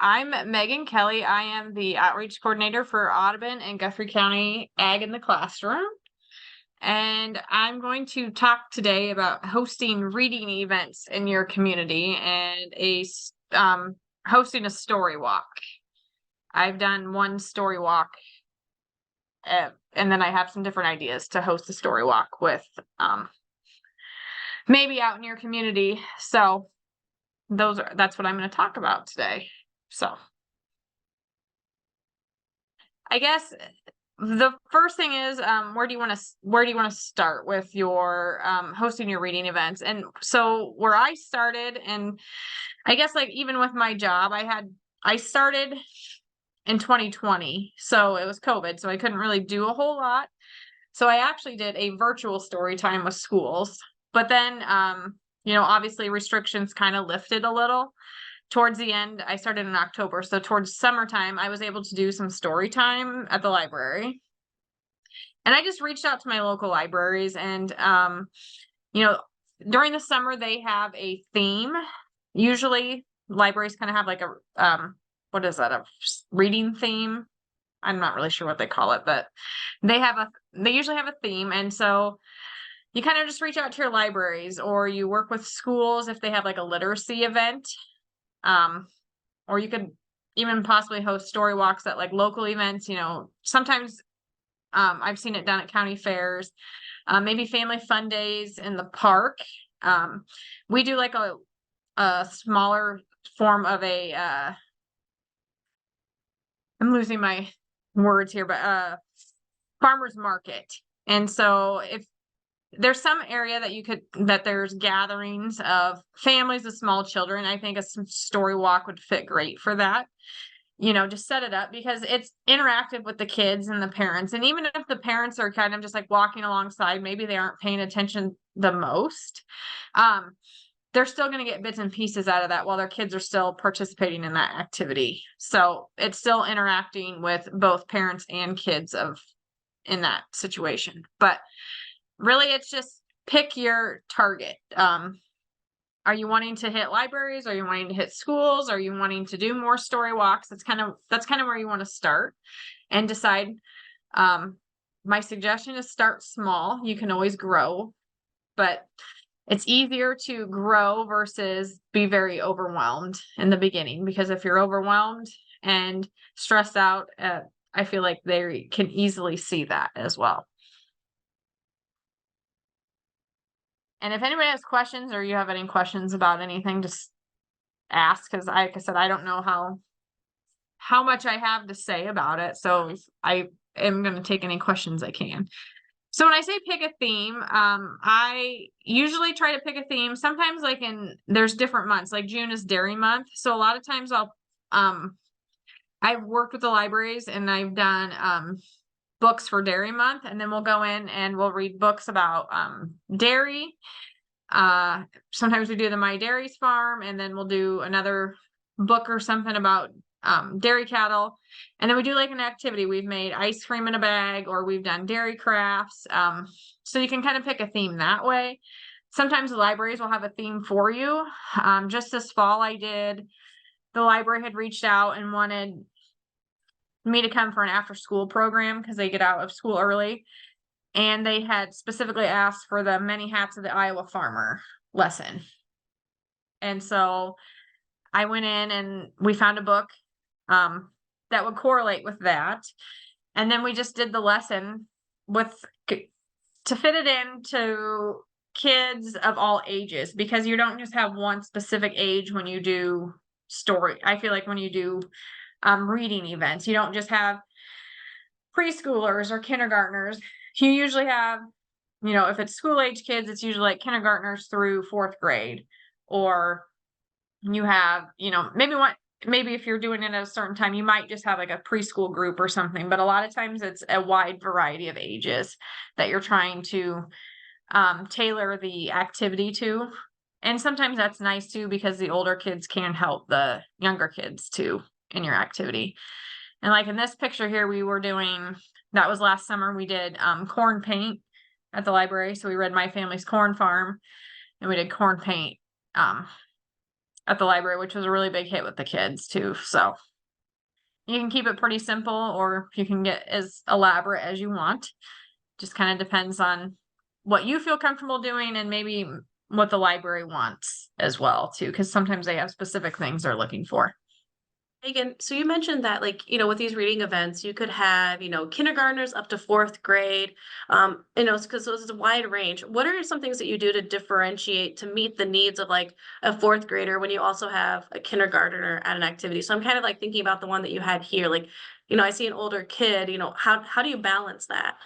I'm Megan Kelly. I am the outreach coordinator for Audubon and Guthrie County Ag in the Classroom. And I'm going to talk today about hosting reading events in your community and hosting a story walk. I've done one story walk, and then I have some different ideas to host a story walk with maybe out in your community. So that's what I'm going to talk about today. So I guess the first thing is, where do you want to start with your hosting your reading events? And so where I started, and I guess like even with my job, I started in 2020, so it was COVID, so I couldn't really do a whole lot. So I actually did a virtual story time with schools, but then obviously restrictions kind of lifted a little. Towards the end, I started in October. So towards summertime, I was able to do some story time at the library. And I just reached out to my local libraries, and, during the summer, they have a theme. Usually libraries kind of have like a reading theme. I'm not really sure what they call it, but they usually have a theme. And so you kind of just reach out to your libraries, or you work with schools if they have like a literacy event. Or you could even possibly host story walks at like local events. Sometimes I've seen it done at county fairs, maybe family fun days in the park. We do like a smaller form of I'm losing my words here, but farmer's market. And so if there's some area that there's gatherings of families with small children, I think a story walk would fit great for that. Just set it up because it's interactive with the kids and the parents. And even if the parents are kind of just like walking alongside, maybe they aren't paying attention the most, they're still going to get bits and pieces out of that while their kids are still participating in that activity. So it's still interacting with both parents and kids in that situation. But really, it's just pick your target. Are you wanting to hit libraries? Are you wanting to hit schools? Are you wanting to do more story walks? That's kind of where you want to start and decide. My suggestion is start small. You can always grow, but it's easier to grow versus be very overwhelmed in the beginning, because if you're overwhelmed and stressed out, I feel like they can easily see that as well. And if anybody has questions, or you have any questions about anything, just ask, because like I said, I don't know how much I have to say about it. So I am going to take any questions I can. So when I say pick a theme, I usually try to pick a theme. Sometimes there's different months, like June is dairy month. So a lot of times I've worked with the libraries and I've done books for dairy month, and then we'll go in and we'll read books about dairy. Sometimes we do the My Dairies Farm, and then we'll do another book or something about dairy cattle. And then we do like an activity. We've made ice cream in a bag, or we've done dairy crafts. So you can kind of pick a theme that way. Sometimes the libraries will have a theme for you. Just this fall, the library had reached out and wanted me to come for an after school program because they get out of school early. And they had specifically asked for the Many Hats of the Iowa Farmer lesson. And so I went in and we found a book that would correlate with that. And then we just did the lesson to fit it into kids of all ages, because you don't just have one specific age when you do story. I feel like when you do reading events, you don't just have preschoolers or kindergartners. You usually have, if it's school age kids, it's usually like kindergartners through 4th grade, or you have, maybe if you're doing it at a certain time, you might just have like a preschool group or something, but a lot of times it's a wide variety of ages that you're trying to tailor the activity to. And sometimes that's nice too, because the older kids can help the younger kids too in your activity. And like in this picture here, that was last summer, we did corn paint at the library. So we read My Family's Corn Farm, and we did corn paint at the library, which was a really big hit with the kids too. So you can keep it pretty simple, or you can get as elaborate as you want. Just kind of depends on what you feel comfortable doing and maybe what the library wants as well too, because sometimes they have specific things they're looking for. Megan, so you mentioned that, like, with these reading events, you could have, kindergartners up to fourth grade, because so it's a wide range. What are some things that you do to differentiate to meet the needs of like a fourth grader when you also have a kindergartner at an activity? So I'm kind of like thinking about the one that you had here. Like, I see an older kid, how do you balance that?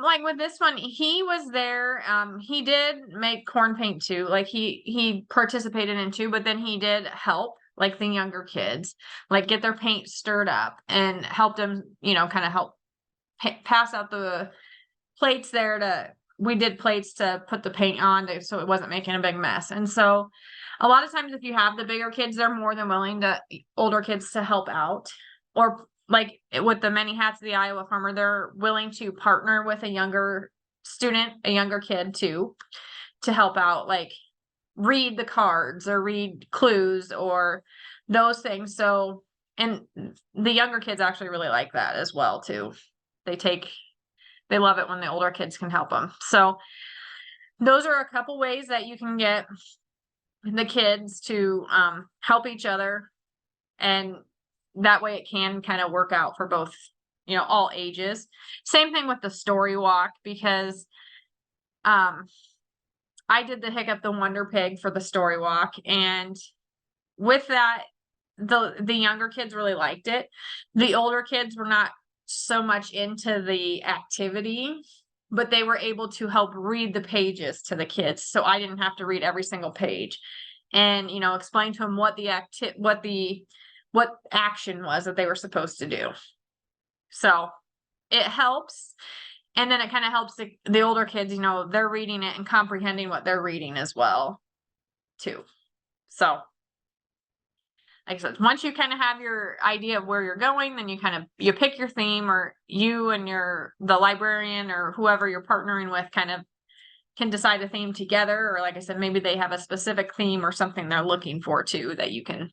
Like with this one, he was there. He did make corn paint too. Like he participated in too, but then he did help like the younger kids, like get their paint stirred up and help them, kind of help pass out the plates there we did plates to put the paint on so it wasn't making a big mess. And so a lot of times if you have the bigger kids, they're more than willing to older kids to help out, or like with the many hats of the Iowa farmer, they're willing to partner with a younger student, a younger kid too, to help out, like read the cards or read clues or those things. So, and the younger kids actually really like that as well too. They love it when the older kids can help them. So those are a couple ways that you can get the kids to help each other, and that way it can kind of work out for both, all ages. Same thing with the story walk, because I did the Hiccup the Wonder Pig for the story walk, and with that, the younger kids really liked it. The older kids were not so much into the activity, but they were able to help read the pages to the kids, so I didn't have to read every single page, and explain to them what what action was that they were supposed to do. So it helps. And then it kind of helps the older kids, they're reading it and comprehending what they're reading as well too. So like I said, once you kind of have your idea of where you're going, then you pick your theme, or you and the librarian or whoever you're partnering with kind of can decide a theme together. Or like I said, maybe they have a specific theme or something they're looking for too, that you can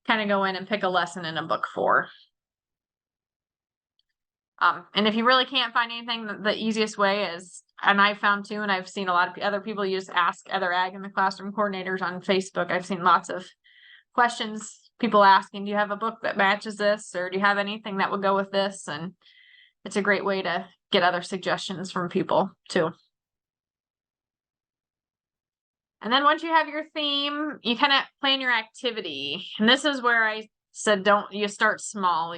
kind of go in and pick a lesson in a book for. And if you really can't find anything, the easiest way is, and I've found too, and I've seen a lot of other people use ask other ag in the classroom coordinators on Facebook. I've seen lots of questions, people asking, do you have a book that matches this? Or do you have anything that would go with this? And it's a great way to get other suggestions from people too. And then once you have your theme, you kind of plan your activity. And this is where I said, you start small.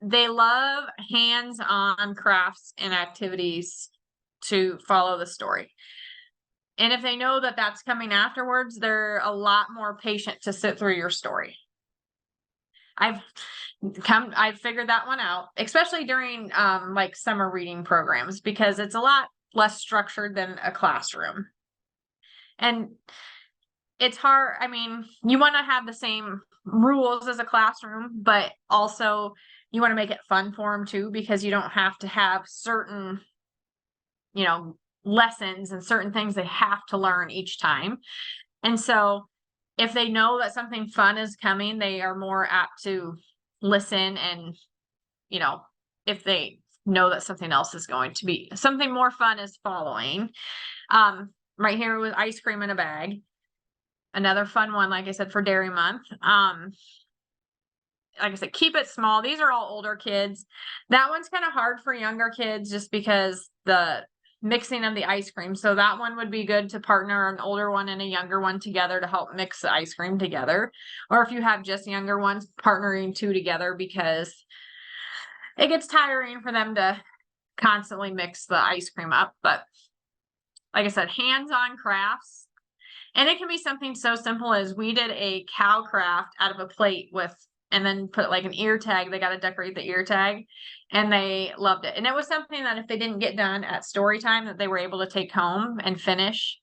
They love hands-on crafts and activities to follow the story. And if they know that that's coming afterwards, they're a lot more patient to sit through your story. I've figured that one out, especially during like summer reading programs, because it's a lot less structured than a classroom. And it's hard. I mean, you want to have the same rules as a classroom, but also you want to make it fun for them too, because you don't have to have certain, lessons and certain things they have to learn each time. And so if they know that something fun is coming, they are more apt to listen. And, if they know that something else is going to be something more fun is following. Right here with ice cream in a bag. Another fun one, like I said, for Dairy Month. Like I said, keep it small. These are all older kids. That one's kind of hard for younger kids just because the mixing of the ice cream. So that one would be good to partner an older one and a younger one together to help mix the ice cream together. Or if you have just younger ones, partnering two together, because it gets tiring for them to constantly mix the ice cream up. But like I said, hands-on crafts. And it can be something so simple as we did a cow craft out of a plate and then put like an ear tag. They got to decorate the ear tag, and they loved it. And it was something that if they didn't get done at story time, that they were able to take home and finish,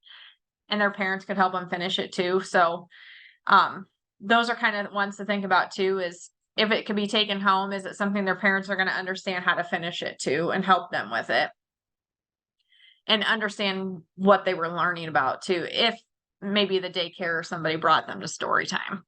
and their parents could help them finish it too. So those are kind of ones to think about too, is if it could be taken home, is it something their parents are going to understand how to finish it too and help them with it and understand what they were learning about too. If maybe the daycare or somebody brought them to story time.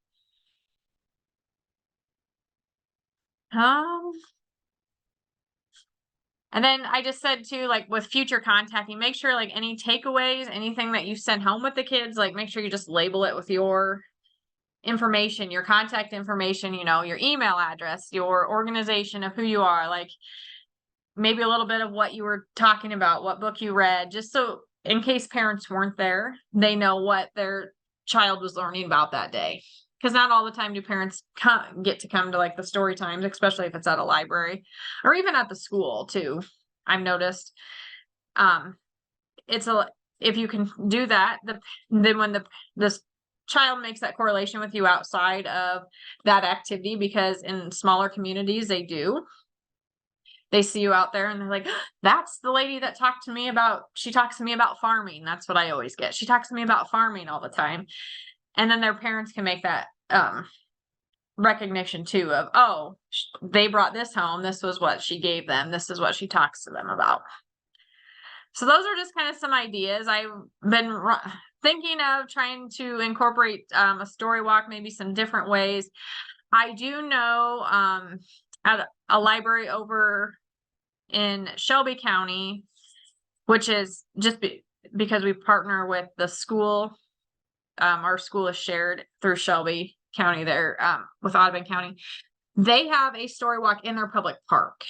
And then I just said too, like with future contacting, make sure like any takeaways, anything that you send home with the kids, like make sure you just label it with your information, your contact information, your email address, your organization of who you are, like maybe a little bit of what you were talking about, what book you read, just so in case parents weren't there, they know what their child was learning about that day. Because not all the time do parents get to come to like the story times, especially if it's at a library or even at the school too. I've noticed if you can do that, then when this child makes that correlation with you outside of that activity, because in smaller communities they see you out there and they're like, that's the lady that she talks to me about farming. That's what I always get. She talks to me about farming all the time. And then their parents can make that recognition too of, oh, they brought this home. This was what she gave them. This is what she talks to them about. So those are just kind of some ideas. I've been thinking of trying to incorporate a story walk, maybe some different ways. I do know at a library over in Shelby County, which is just because we partner with the school. Our school is shared through Shelby County there with Audubon County. They have a story walk in their public park,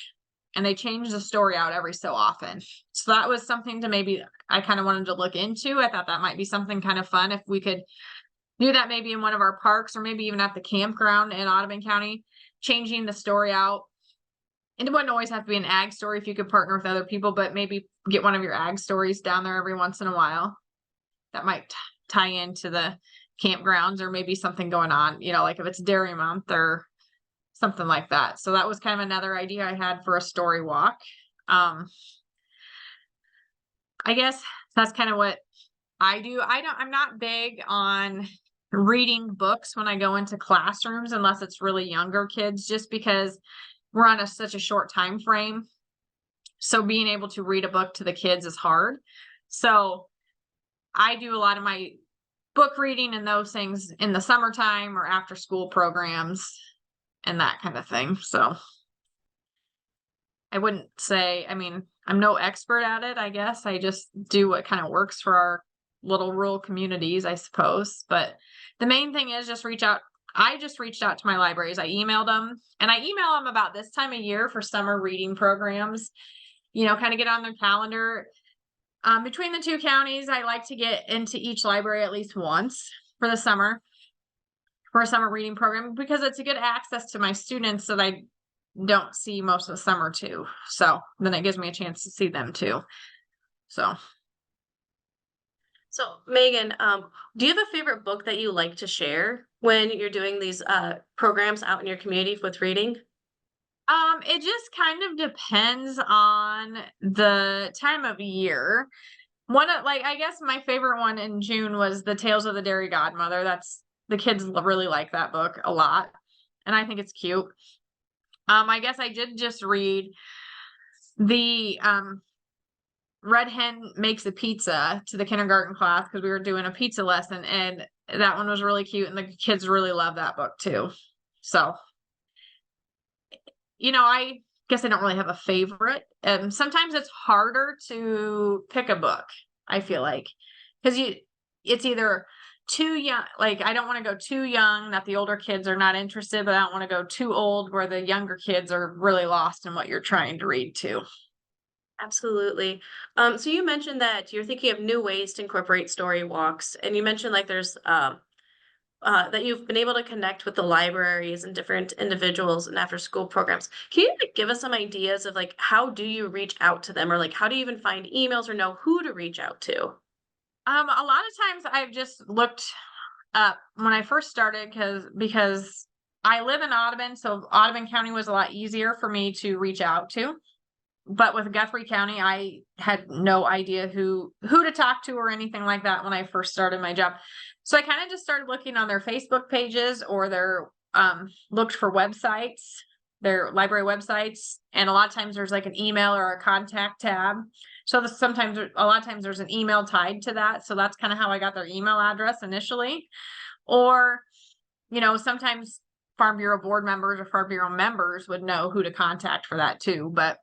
and they change the story out every so often. So that was something to maybe I kind of wanted to look into. I thought that might be something kind of fun if we could do that maybe in one of our parks or maybe even at the campground in Audubon County, changing the story out. And it wouldn't always have to be an ag story if you could partner with other people, but maybe get one of your ag stories down there every once in a while. That might tie into the campgrounds or maybe something going on, like if it's dairy month or something like that. So that was kind of another idea I had for a story walk. I guess that's kind of what I do. I'm not big on reading books when I go into classrooms unless it's really younger kids, just because we're on such a short time frame. So being able to read a book to the kids is hard. So I do a lot of my book reading and those things in the summertime or after school programs and that kind of thing. So I wouldn't say, I'm no expert at it, I guess. I just do what kind of works for our little rural communities, I suppose. But the main thing is just reach out. I just reached out to my libraries. I emailed them, and I email them about this time of year for summer reading programs, kind of get on their calendar. Between the two counties, I like to get into each library at least once for the summer, for a summer reading program, because it's a good access to my students that I don't see most of the summer too. So then it gives me a chance to see them too. So Megan, do you have a favorite book that you like to share when you're doing these programs out in your community with reading? It just kind of depends on the time of year. I guess my favorite one in June was The Tales of the Dairy Godmother. The kids really like that book a lot, and I think it's cute. I guess I did just read the Red Hen Makes a Pizza to the kindergarten class because we were doing a pizza lesson, and that one was really cute, and the kids really love that book too. So I guess I don't really have a favorite. Sometimes it's harder to pick a book, I feel like, because it's either too young, like I don't want to go too young that the older kids are not interested, but I don't want to go too old where the younger kids are really lost in what you're trying to read too. Absolutely. So you mentioned that you're thinking of new ways to incorporate story walks, and you mentioned like there's that you've been able to connect with the libraries and different individuals and after school programs. Can you give us some ideas of like how do you reach out to them, or like how do you even find emails or know who to reach out to? A lot of times I've just looked up when I first started because I live in Audubon, so Audubon County was a lot easier for me to reach out to. But with Guthrie County, I had no idea who to talk to or anything like that when I first started my job. So I kind of just started looking on their Facebook pages or looked for websites, their library websites. And a lot of times there's like an email or a contact tab. So sometimes, a lot of times there's an email tied to that. So that's kind of how I got their email address initially. Or, sometimes Farm Bureau board members or Farm Bureau members would know who to contact for that too. But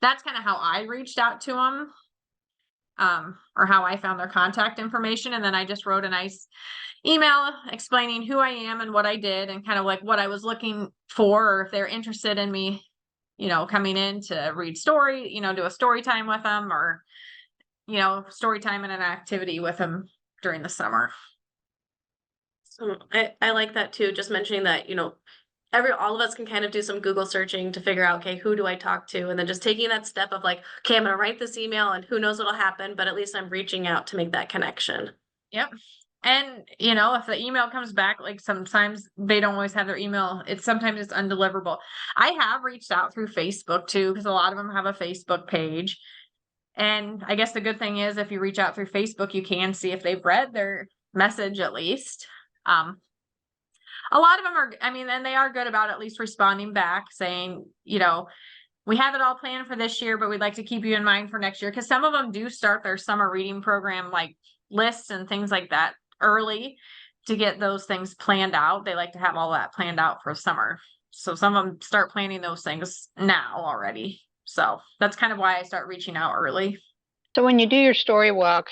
that's kind of how I reached out to them. Or how I found their contact information. And then I just wrote a nice email explaining who I am and what I did and kind of like what I was looking for, or if they're interested in me, coming in to read story, do a story time with them, or, story time and an activity with them during the summer. So I like that too, just mentioning that, all of us can kind of do some Google searching to figure out, okay, who do I talk to? And then just taking that step of like, okay, I'm gonna write this email and who knows what'll happen, but at least I'm reaching out to make that connection. Yep. And, if the email comes back, like sometimes they don't always have their email. Sometimes it's undeliverable. I have reached out through Facebook too, because a lot of them have a Facebook page. And I guess the good thing is if you reach out through Facebook, you can see if they've read their message at least. A lot of them are, and they are good about at least responding back saying, we have it all planned for this year, but we'd like to keep you in mind for next year. Cause some of them do start their summer reading program, like lists and things like that early to get those things planned out. They like to have all that planned out for summer. So some of them start planning those things now already. So that's kind of why I start reaching out early. So when you do your story walk,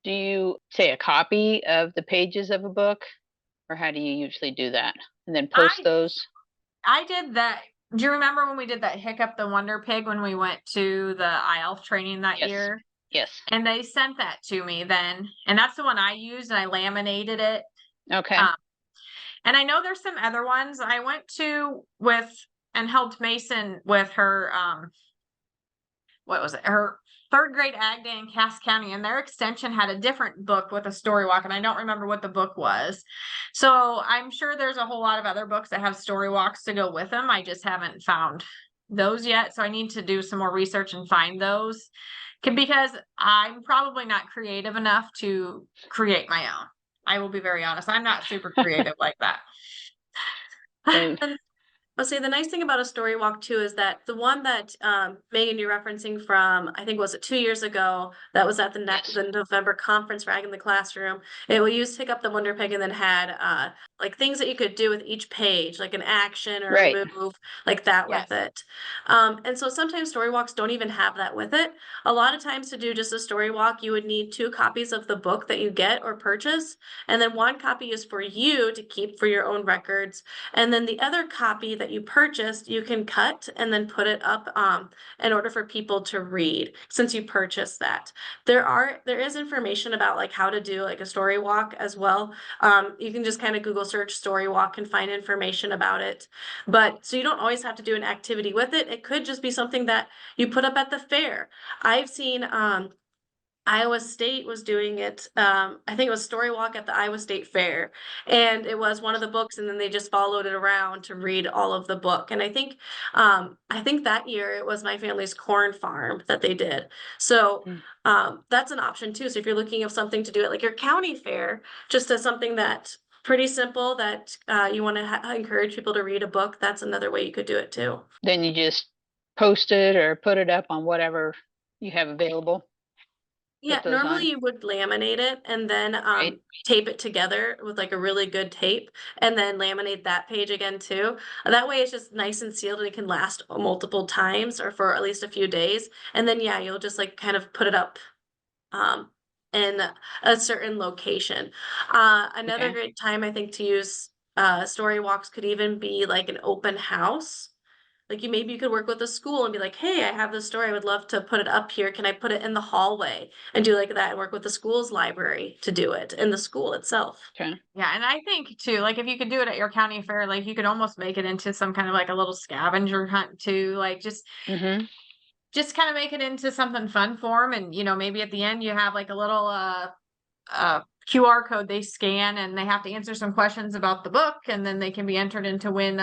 do you say a copy of the pages of a book, or how do you usually do that? And then post those? I did that. Do you remember when we did that Hiccup the Wonder Pig when we went to the IELTS training that year? Yes. And they sent that to me then. And that's the one I used, and I laminated it. Okay. And I know there's some other ones I went to and helped Mason with her, what was it? Her 3rd grade ag day in Cass County, and their extension had a different book with a story walk, and I don't remember what the book was. So I'm sure there's a whole lot of other books that have story walks to go with them. I just haven't found those yet. So I need to do some more research and find those, because I'm probably not creative enough to create my own. I will be very honest. I'm not super creative like that. And I'll say the nice thing about a story walk too is that the one that Megan, you're referencing from, I think was it 2 years ago, that was at the November conference for Ag in the Classroom. It will use Pick Up the Wonder Pig and then had like things that you could do with each page, like an action or a move like that with it. And so sometimes story walks don't even have that with it. A lot of times to do just a story walk, you would need 2 copies of the book that you get or purchase. And then 1 copy is for you to keep for your own records. And then the other copy that you purchased, you can cut and then put it up in order for people to read since you purchased that. There is information about like how to do like a story walk as well. You can just kind of Google search story walk and find information about it. But so you don't always have to do an activity with it. It could just be something that you put up at the fair. I've seen Iowa State was doing it. I think it was Story Walk at the Iowa State Fair, and it was one of the books, and then they just followed it around to read all of the book. And I think that year it was My Family's Corn Farm that they did. So that's an option too. So if you're looking of something to do at like your county fair, just as something that pretty simple that you want to encourage people to read a book, that's another way you could do it too. Then you just post it or put it up on whatever you have available. Yeah, normally you would laminate it and then tape it together with like a really good tape and then laminate that page again too. That way it's just nice and sealed and it can last multiple times or for at least a few days. And then yeah, you'll just like kind of put it up in a certain location. Another great time I think to use story walks could even be like an open house. Like maybe you could work with a school and be like, hey, I have this story. I would love to put it up here. Can I put it in the hallway and do like that and work with the school's library to do it in the school itself? Okay. Yeah. And I think too, like if you could do it at your county fair, like you could almost make it into some kind of like a little scavenger hunt too. Like just kind of make it into something fun for them. And, maybe at the end you have like a little QR code they scan and they have to answer some questions about the book. And then they can be entered in to win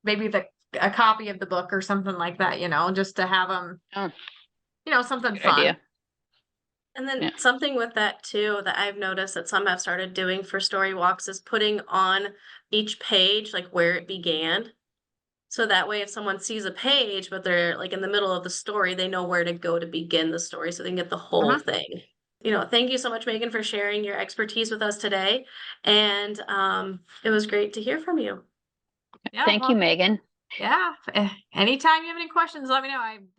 maybe a copy of the book or something like that, just to have them, something Good fun. idea. And then something with that too, that I've noticed that some have started doing for story walks is putting on each page, like where it began. So that way, if someone sees a page, but they're like in the middle of the story, they know where to go to begin the story so they can get the whole Uh-huh. thing. Thank you so much, Megan, for sharing your expertise with us today. And it was great to hear from you. Yeah, Thank you, well, Megan. yeah. Anytime you have any questions, let me know.